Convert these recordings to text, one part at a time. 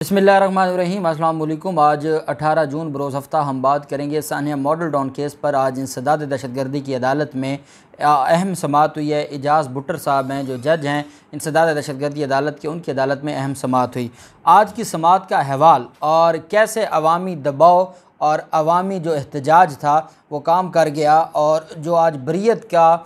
बिस्मिल्लाहिर्रहमानिर्रहीम। अस्सलाम वालेकुम। आज 18 जून बरोज़ हफ्ता हम बात करेंगे सानिया मॉडल टाउन केस पर। आज इंसदाद दहशतगर्दी की अदालत में अहम समाअत हुई है। एजाज़ भुट्टर साहब हैं जो जज हैं इंसदाद दहशतगर्दी अदालत के, उनकी अदालत में अहम समाअत हुई। आज की समाअत का अहवाल और कैसे अवामी दबाव और अवामी जो एहतजाज था वो काम कर गया, और जो आज बरीयत का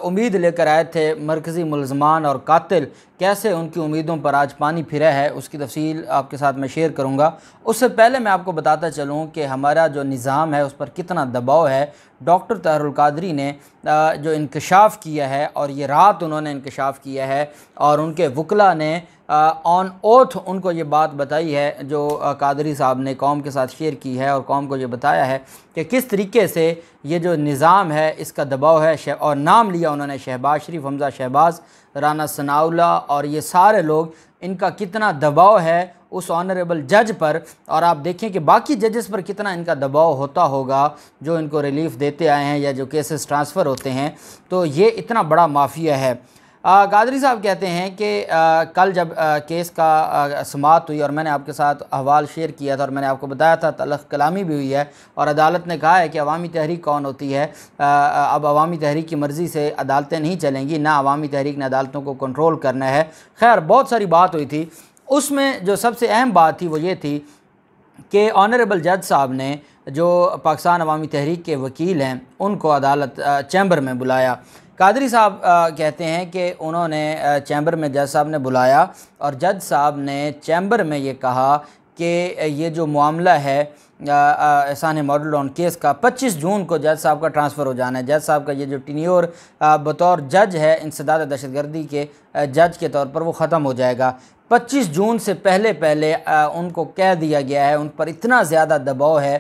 उम्मीद लेकर आए थे मरकज़ी मुलज़मान और कातिल, कैसे उनकी उम्मीदों पर आज पानी फिरा है, उसकी तफसील आपके साथ मैं शेयर करूंगा। उससे पहले मैं आपको बताता चलूं कि हमारा जो निज़ाम है उस पर कितना दबाव है। डॉक्टर ताहिरुल कादरी ने जो इंकशाफ किया है, और ये रात उन्होंने इंकशाफ किया है, और उनके वकला ने ऑन ओथ उनको ये बात बताई है जो कादरी साहब ने कौम के साथ शेयर की है, और कौम को ये बताया है कि किस तरीके से ये जो निज़ाम है इसका दबाव है। और नाम लिया उन्होंने शहबाज शरीफ, हमज़ा शहबाज, राना सनाउल्लाह, और ये सारे लोग, इनका कितना दबाव है उस ऑनरेबल जज पर। और आप देखें कि बाकी जजेस पर कितना इनका दबाव होता होगा जो इनको रिलीफ़ देते आए हैं या जो केसेस ट्रांसफ़र होते हैं। तो ये इतना बड़ा माफिया है। कादरी साहब कहते हैं कि कल जब केस का समाअत हुई और मैंने आपके साथ अहवाल शेयर किया था और मैंने आपको बताया था तलख कलामी भी हुई है, और अदालत ने कहा है कि अवामी तहरीक कौन होती है। अब अवामी तहरीक की मर्ज़ी से अदालतें नहीं चलेंगी, ना अवामी तहरीक ने अदालतों को कंट्रोल करना है। खैर, बहुत सारी बात हुई थी। उसमें जो सबसे अहम बात थी वो ये थी कि ऑनरेबल जज साहब ने जो पाकिस्तान अवामी तहरीक के वकील हैं उनको अदालत चैम्बर में बुलाया। कादरी साहब कहते हैं कि उन्होंने चैम्बर में जज साहब ने बुलाया, और जज साहब ने चैम्बर में ये कहा कि ये जो मामला है सानिया मॉडल टाउन केस का 25 जून को जज साहब का ट्रांसफ़र हो जाना है। जज साहब का ये जो टीन्योर बतौर जज है इंसदाद दहशतगर्दी के जज के तौर पर वो ख़त्म हो जाएगा। 25 जून से पहले पहले उनको कह दिया गया है, उन पर इतना ज़्यादा दबाव है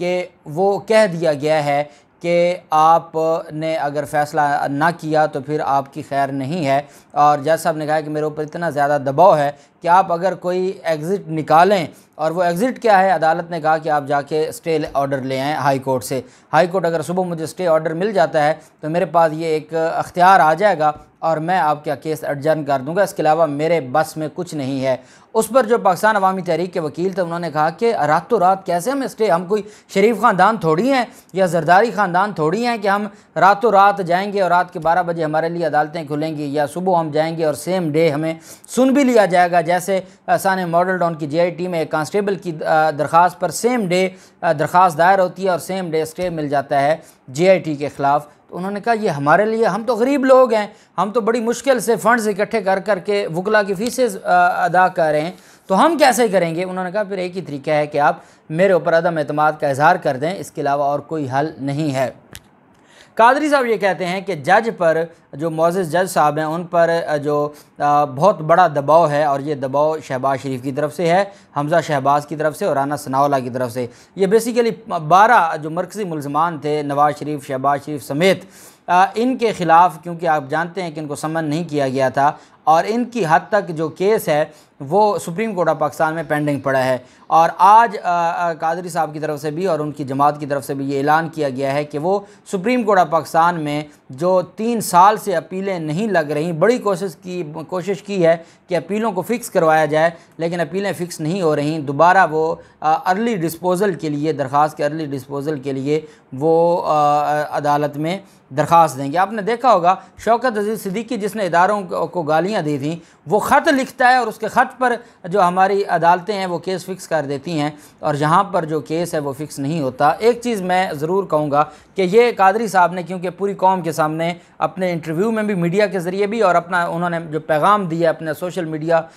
कि वो कह दिया गया है कि आपने अगर फ़ैसला ना किया तो फिर आपकी खैर नहीं है। और जज साहब ने कहा कि मेरे ऊपर इतना ज़्यादा दबाव है कि आप अगर कोई एग्ज़िट निकालें, और वो एग्ज़िट क्या है, अदालत ने कहा कि आप जाके स्टे ऑर्डर ले आएँ हाई कोर्ट से। हाई कोर्ट अगर सुबह मुझे स्टे ऑर्डर मिल जाता है तो मेरे पास ये एक अख्तियार आ जाएगा और मैं आपका केस एडजर्न कर दूंगा, इसके अलावा मेरे बस में कुछ नहीं है। उस पर जो पाकिस्तान अवामी तहरीक के वकील थे उन्होंने कहा कि रातों रात कैसे हम स्टे, हम कोई शरीफ ख़ानदान थोड़ी हैं या जरदारी ख़ानदान थोड़ी हैं कि हम रातों रात जाएंगे और रात के 12 बजे हमारे लिए अदालतें खुलेंगी, या सुबह हम जाएंगे और सेम डे हमें सुन भी लिया जाएगा। जैसे सानिया मॉडल टाउन की JIT में एक कांस्टेबल की दरख्वास्त पर सेम डे दरख्वास्त दायर होती है और सेम डे स्टे मिल जाता है JIT के ख़िलाफ़। तो उन्होंने कहा ये हमारे लिए, हम तो गरीब लोग हैं, हम तो बड़ी मुश्किल से फ़ंड्स इकट्ठे कर करके वकला की फ़ीसें अदा कर रहे हैं, तो हम कैसे करेंगे। उन्होंने कहा फिर एक ही तरीका है कि आप मेरे ऊपर अदम एतमाद का इज़हार कर दें, इसके अलावा और कोई हल नहीं है। कादरी साहब ये कहते हैं कि जज पर, जो मोअज़्ज़ज़ जज साहब हैं, उन पर जो बहुत बड़ा दबाव है, और ये दबाव शहबाज शरीफ की तरफ से है, हमज़ा शहबाज की तरफ से और राना सनाउल्लाह की तरफ से। ये बेसिकली 12 जो मरकज़ी मुलज़मान थे, नवाज़ शरीफ, शहबाज शरीफ समेत, इनके ख़िलाफ़, क्योंकि आप जानते हैं कि इनको समन नहीं किया गया था, और इनकी हद तक जो केस है वो सुप्रीम कोर्ट ऑफ पाकिस्तान में पेंडिंग पड़ा है। और आज कादरी साहब की तरफ से भी और उनकी जमात की तरफ से भी ये ऐलान किया गया है कि वो सुप्रीम कोर्ट ऑफ पाकिस्तान में जो 3 साल से अपीलें नहीं लग रही, बड़ी कोशिश की है कि अपीलों को फ़िक्स करवाया जाए, लेकिन अपीलें फ़िक्स नहीं हो रही। दोबारा वो अर्ली डिस्पोज़ल के लिए, दरख्वास्त के अर्ली डिस्पोज़ल के लिए वो अदालत में दरख्वास्त देंगे। आपने देखा होगा शौकत अजीज़ सिद्दीकी जिसने इदारों को गालियाँ दी थी, वो ख़त लिखता है और उसके ख़त पर जो हमारी अदालतें हैं वो केस फ़िक्स कर देती हैं, और जहाँ पर जो केस है वो फ़िक्स नहीं होता। एक चीज़ मैं ज़रूर कहूँगा कि ये कादरी साहब ने, क्योंकि पूरी कौम के सामने अपने इंटरव्यू में भी, मीडिया के ज़रिए भी, और अपना उन्होंने जो पैगाम दिया अपने सोशल मीडिया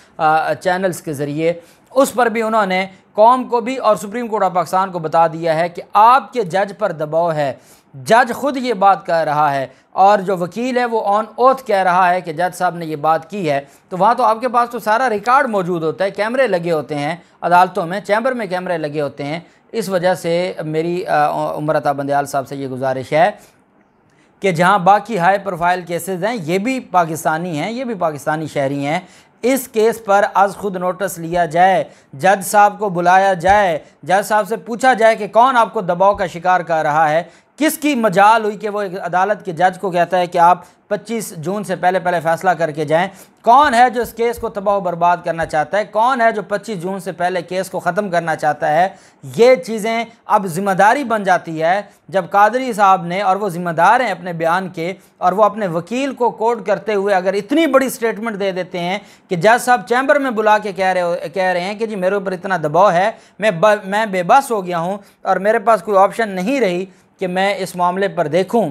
चैनल्स के ज़रिए, उस पर भी उन्होंने कौम को भी और सुप्रीम कोर्ट ऑफ पाकिस्तान को बता दिया है कि आपके जज पर दबाव है। जज खुद ये बात कह रहा है, और जो वकील है वो ऑन ओथ कह रहा है कि जज साहब ने ये बात की है। तो वहाँ तो आपके पास तो सारा रिकॉर्ड मौजूद होता है, कैमरे लगे होते हैं अदालतों में, चैम्बर में कैमरे लगे होते हैं। इस वजह से मेरी उमर अता बंदयाल साहब से ये गुजारिश है कि जहाँ बाकी हाई प्रोफाइल केसेस हैं, ये भी पाकिस्तानी हैं, ये भी पाकिस्तानी शहरी हैं, इस केस पर आज खुद नोटिस लिया जाए, जज साहब को बुलाया जाए, जज साहब से पूछा जाए कि कौन आपको दबाव का शिकार कर रहा है, किसकी मजाल हुई कि वो एक अदालत के जज को कहता है कि आप 25 जून से पहले पहले फैसला करके जाएं? कौन है जो इस केस को तबाह बर्बाद करना चाहता है? कौन है जो 25 जून से पहले केस को ख़त्म करना चाहता है? ये चीज़ें अब ज़िम्मेदारी बन जाती है जब कादरी साहब ने, और वो ज़िम्मेदार हैं अपने बयान के, और वो अपने वकील को कोट करते हुए अगर इतनी बड़ी स्टेटमेंट दे देते हैं कि जज साहब चैम्बर में बुला के कह रहे हैं कि जी मेरे ऊपर इतना दबाव है, मैं बेबस हो गया हूँ और मेरे पास कोई ऑप्शन नहीं रही कि मैं इस मामले पर देखूं,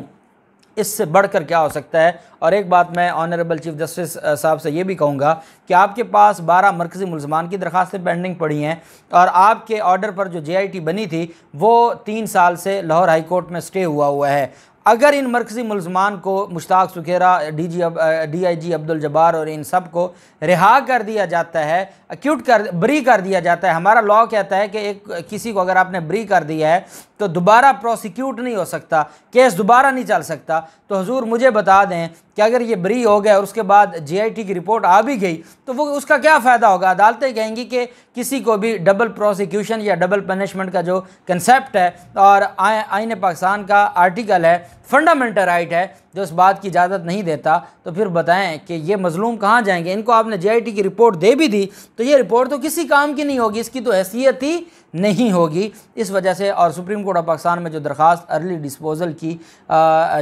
इससे बढ़कर क्या हो सकता है? और एक बात मैं ऑनरेबल चीफ जस्टिस साहब से ये भी कहूँगा कि आपके पास 12 मरकज़ी मुल्ज़मान की दरख्वास्तें पेंडिंग पड़ी हैं और आपके ऑर्डर पर जो JIT बनी थी वो 3 साल से लाहौर हाई कोर्ट में स्टे हुआ है। अगर इन मरकज़ी मुल्ज़मान को मुश्ताक सुखेरा, DIG अब्दुल जब्बार और इन सब को रिहा कर दिया जाता है, बरी कर दिया जाता है, हमारा लॉ कहता है कि किसी को अगर आपने बरी कर दिया है तो दोबारा प्रोसिक्यूट नहीं हो सकता, केस दोबारा नहीं चल सकता। तो हुजूर मुझे बता दें कि अगर ये बरी हो गया और उसके बाद JIT की रिपोर्ट आ भी गई तो वो उसका क्या फ़ायदा होगा? अदालतें कहेंगी कि किसी को भी डबल प्रोसिक्यूशन या डबल पनिशमेंट का जो कंसेप्ट है और आईन पाकिस्तान का आर्टिकल है, फंडामेंटल राइट है जो इस बात की इजाज़त नहीं देता, तो फिर बताएं कि ये मज़लूम कहाँ जाएंगे? इनको आपने JIT की रिपोर्ट दे भी दी तो ये रिपोर्ट तो किसी काम की नहीं होगी, इसकी तो हैसियत ही नहीं होगी। इस वजह से और सुप्रीम कोर्ट ऑफ पाकिस्तान में जो दरख्वास्त अर्ली डिस्पोजल की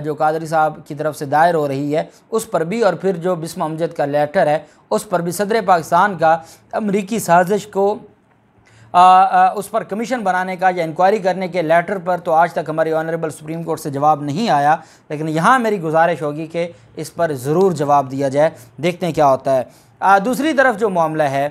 जो कादरी साहब की तरफ से दायर हो रही है उस पर भी, और फिर जो बिस्म अमजद का लेटर है उस पर भी सदर पाकिस्तान का अमरीकी साजिश को उस पर कमीशन बनाने का या इंक्वायरी करने के लेटर पर तो आज तक हमारी ऑनरेबल सुप्रीम कोर्ट से जवाब नहीं आया, लेकिन यहाँ मेरी गुजारिश होगी कि इस पर ज़रूर जवाब दिया जाए। देखते हैं क्या होता है। दूसरी तरफ जो मामला है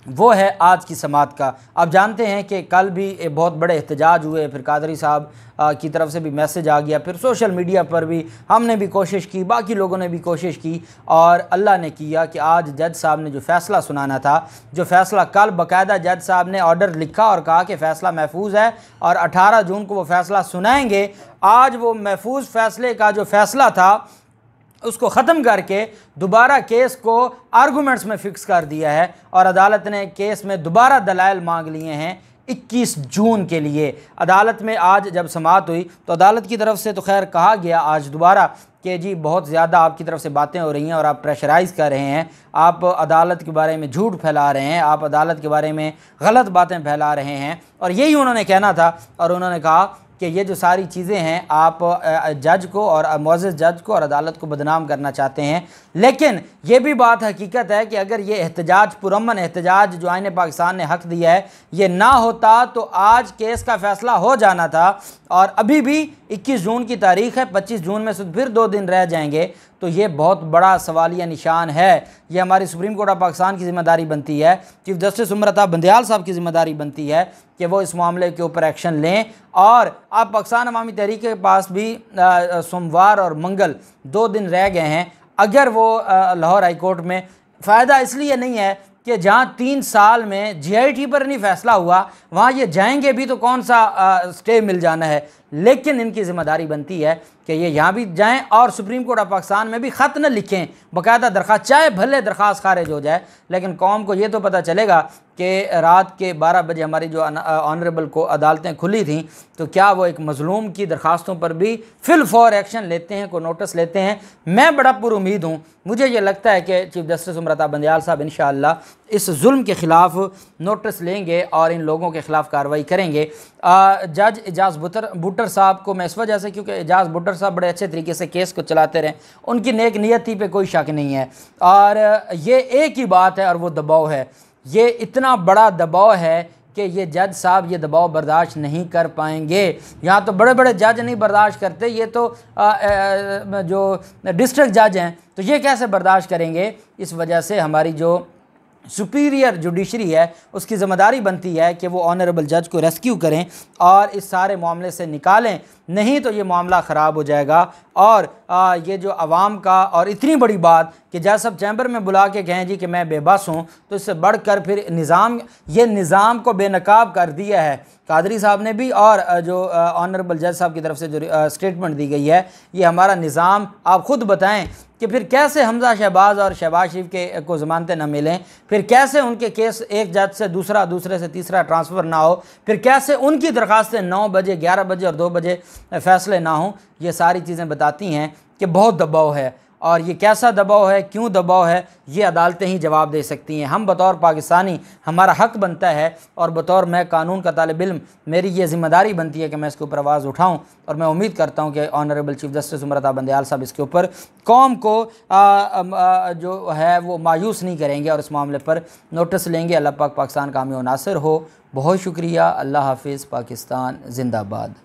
वो है आज की समात का। आप जानते हैं कि कल भी बहुत बड़े एहतजाज हुए, फिर कादरी साहब की तरफ से भी मैसेज आ गया, फिर सोशल मीडिया पर भी हमने भी कोशिश की, बाकी लोगों ने भी कोशिश की, और अल्लाह ने किया कि आज जज साहब ने जो फ़ैसला सुनाना था, जो फ़ैसला कल बाकायदा जज साहब ने ऑर्डर लिखा और कहा कि फ़ैसला महफूज है और 18 जून को वो फ़ैसला सुनाएंगे, आज वो महफूज फ़ैसले का जो फ़ैसला था उसको ख़त्म करके दोबारा केस को आर्गूमेंट्स में फ़िक्स कर दिया है और अदालत ने केस में दोबारा दलाइल मांग लिए हैं 21 जून के लिए। अदालत में आज जब समाअत हुई तो अदालत की तरफ से तो खैर कहा गया आज दोबारा कि जी बहुत ज़्यादा आपकी तरफ से बातें हो रही हैं और आप प्रेशराइज़ कर रहे हैं, आप अदालत के बारे में झूठ फैला रहे हैं, आप अदालत के बारे में गलत बातें फैला रहे हैं, और यही उन्होंने कहना था। और उन्होंने कहा कि ये जो सारी चीज़ें हैं आप जज को और मुअज़्ज़ज़ जज को और अदालत को बदनाम करना चाहते हैं, लेकिन ये भी बात हकीकत है कि अगर ये एहतजाज, पुरअमन एहतजाज जो आईन पाकिस्तान ने हक़ दिया है, ये ना होता तो आज केस का फ़ैसला हो जाना था, और अभी भी 21 जून की तारीख़ है, 25 जून में से फिर 2 दिन रह जाएंगे। तो ये बहुत बड़ा सवालिया निशान है। ये हमारी सुप्रीम कोर्ट ऑफ पाकिस्तान की ज़िम्मेदारी बनती है, चीफ जस्टिस उमर अता बंदयाल साहब की ज़िम्मेदारी बनती है कि वो इस मामले के ऊपर एक्शन लें। और आप पाकिस्तान अवामी तहरीक के पास भी सोमवार और मंगल 2 दिन रह गए हैं। अगर वो लाहौर हाई कोर्ट में, फ़ायदा इसलिए नहीं है कि जहाँ 3 साल में JIT पर नहीं फ़ैसला हुआ वहाँ ये जाएंगे भी तो कौन सा स्टे मिल जाना है, लेकिन इनकी ज़िम्मेदारी बनती है कि ये यहाँ भी जाएं और सुप्रीम कोर्ट ऑफ पाकिस्तान में भी ख़त न लिखें, बाकायदा दरख्वास्त, चाहे भले दरख्वास्त खारिज हो जाए, लेकिन कौम को ये तो पता चलेगा कि रात के 12 बजे हमारी जो ऑनरेबल को अदालतें खुली थीं तो क्या वो एक मज़लूम की दरख्वास्तों पर भी फिल फॉर एक्शन लेते हैं, कोई नोटिस लेते हैं। मैं बड़ा पुरुमीद हूँ, मुझे ये लगता है कि चीफ जस्टिस उमर अता बंदयाल साहब इंशाअल्लाह इस जुल्म के ख़िलाफ़ नोटिस लेंगे और इन लोगों के ख़िलाफ़ कार्रवाई करेंगे। जज एजाज़ भुट्टर साहब को मैं इस वजह से, क्योंकि एजाज़ भुट्टर साहब बड़े अच्छे तरीके से केस को चलाते रहे, उनकी नेक नियति पे कोई शक नहीं है, और ये एक ही बात है और वो दबाव है। ये इतना बड़ा दबाव है कि ये जज साहब ये दबाव बर्दाश्त नहीं कर पाएंगे। यहाँ तो बड़े बड़े जज नहीं बर्दाश्त करते, ये तो जो डिस्ट्रिक्ट जज हैं तो ये कैसे बर्दाश्त करेंगे। इस वजह से हमारी जो सुपीरियर जुडिशरी है उसकी ज़िम्मेदारी बनती है कि वो ऑनरेबल जज को रेस्क्यू करें और इस सारे मामले से निकालें, नहीं तो ये मामला ख़राब हो जाएगा। और ये जो आवाम का, और इतनी बड़ी बात कि जज साहब चैम्बर में बुला के कहें जी कि मैं बेबस हूँ, तो इससे बढ़कर फिर निज़ाम को बेनकाब कर दिया है कादरी साहब ने भी, और जो ऑनरेबल जज साहब की तरफ से जो स्टेटमेंट दी गई है, ये हमारा निज़ाम, आप ख़ुद बताएं कि फिर कैसे हमजा शहबाज और शहबाज शरीफ के को ज़मानतें न मिलें, फिर कैसे उनके केस एक जज से दूसरा, दूसरे से तीसरा ट्रांसफ़र ना हो, फिर कैसे उनकी दरख्वास्तें 9 बजे, 11 बजे और 2 बजे फ़ैसले ना हों। ये सारी चीज़ें बताती हैं कि बहुत दबाव है, और ये कैसा दबाव है, क्यों दबाव है, ये अदालतें ही जवाब दे सकती हैं। हम बतौर पाकिस्तानी, हमारा हक़ बनता है, और बतौर मैं कानून का तालिब इल्म मेरी ये ज़िम्मेदारी बनती है कि मैं इसके ऊपर आवाज़ उठाऊँ। और मैं उम्मीद करता हूँ कि honourable chief justice Umar Ata Bandial साहब इसके ऊपर कौम को जो है वो मायूस नहीं करेंगे और इस मामले पर नोटिस लेंगे। अल्लाह पाक पाकिस्तान कामयाब नासिर हो। बहुत शुक्रिया। अल्लाह हाफिज़। पाकिस्तान जिंदाबाद।